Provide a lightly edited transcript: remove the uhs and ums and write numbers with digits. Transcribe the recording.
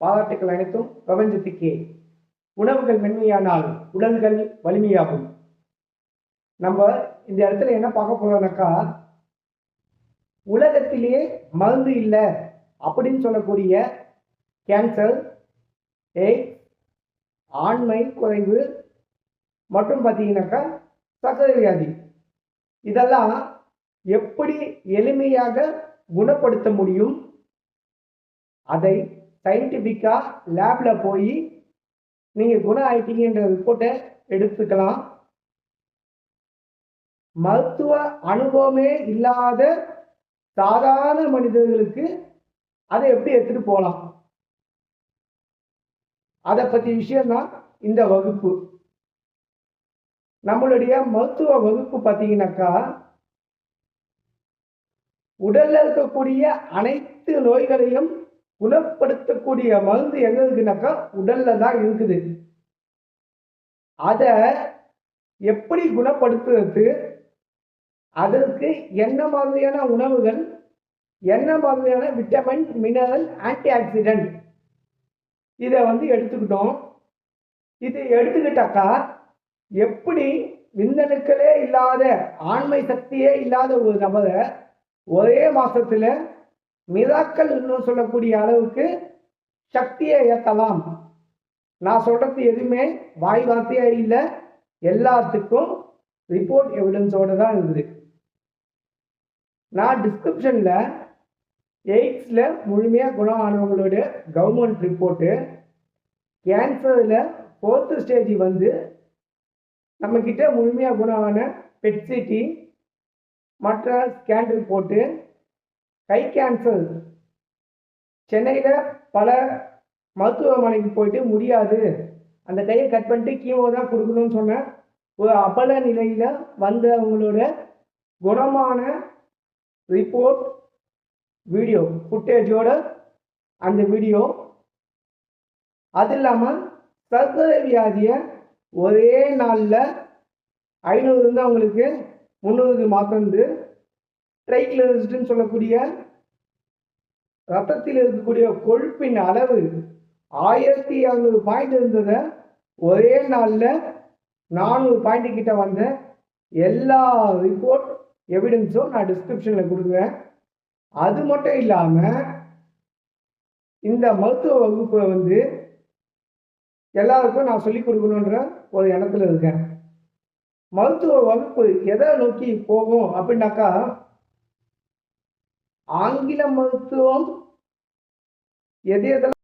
பாராட்டுக்கள் அனைத்தும் பிரபஞ்சத்துக்கே. உணவுகள் மென்மையானால் உடல்கள் வலிமையாகும். நம்ம இந்த இடத்துல என்ன பார்க்க போறோம்னாக்கா, உலகத்திலேயே மருந்து இல்லை அப்படின்னு சொல்லக்கூடிய கேன்சர், எய்ட்ஸ், ஆண்மை குறைவு மற்றும் பார்த்தீங்கன்னாக்கா சர்க்கரை வியாதி, இதெல்லாம் எப்படி எளிமையாக குணப்படுத்த முடியும், அதை சயின்டிஃபிக்கா லேப்ல போய் நீங்க குணம் ஆயிட்டீங்கன்ற ரிப்போர்ட்டை எடுத்துக்கலாம். மருத்துவ அனுபவமே இல்லாத சாதாரண மனிதர்களுக்கு அதை எப்படி எடுத்துட்டு போகலாம், அதை பத்தி விஷயம்தான் இந்த வகுப்பு. நம்மளுடைய மருத்துவ வகுப்பு பார்த்தீங்கன்னாக்கா, உடல்ல இருக்கக்கூடிய அனைத்து நோய்களையும் குணப்படுத்தக்கூடிய மருந்து எங்க இருக்குனாக்கா உடல்ல தான் இருக்குது. அதை எப்படி குணப்படுத்துறது, அதற்கு என்ன மாதிரியான உணவுகள், என்ன மாதிரியான விட்டமின், மினரல், ஆன்டி ஆக்சிடென்ட் இதை எடுத்துக்கிட்டோம். இது எடுத்துக்கிட்டாக்கா எப்படி விந்தணுக்களே இல்லாத, ஆண்மை சக்தியே இல்லாத ஒரு நபரை ஒரே மாசத்துல மிராக்கள் சொல்லக்கூடிய அளவுக்கு சக்தியை ஏற்றலாம். நான் சொல்றது எதுவுமே வாய் வார்த்தையா இல்லை, எல்லாத்துக்கும் ரிப்போர்ட் எவிடன்ஸோட தான் இருக்குது. நான் டிஸ்கிரிப்ஷன்ல எய்ட்ஸ்ல முழுமையா குணம் ஆனவங்களோட கவர்மெண்ட் ரிப்போர்ட்டு, கேன்சர்ல 4th ஸ்டேஜ் நம்ம கிட்ட முழுமையா குணமான பெட்சிடி மற்ற ஸ்கேன் ரிப்போர்ட்டு, கை கேன்சர் சென்னையில் பல மருத்துவமனைக்கு போயிட்டு முடியாது, அந்த கையை கட் பண்ணிட்டு கீமோ தான் கொடுக்கணும்னு சொன்ன ஒரு அபல நிலையில் வந்தவங்களோட குணமான ரிப்போர்ட் வீடியோ ஃபுட்டேஜோட அந்த வீடியோ. அது இல்லாமல் சர்க்கரை வியாதியை ஒரே நாளில் 500 இருந்தால் அவங்களுக்கு 300 மாத்திருந்து ட்ரைக்ளிசரைடுன்னு சொல்லக்கூடிய ரத்தத்தில் இருக்கக்கூடிய கொழுப்பின் அளவு 1200 பாயிண்ட் இருந்ததை ஒரே நாளில் 400 பாயிண்ட் கிட்ட வந்த எல்லா ரிப்போர்ட் எவிடன்ஸும் நான் டிஸ்கிரிப்ஷனில் கொடுக்குறேன். அது மட்டும் இல்லாமல் இந்த மருத்துவ வகுப்பை எல்லாருக்கும் நான் சொல்லிக் கொடுக்கணுன்ற ஒரு எண்ணத்தில் இருக்கேன். மருத்துவ வகுப்பு எதை நோக்கி போகும் அப்படின்னாக்கா, ஆங்கில மருத்துவம் எது எதெல்லாம்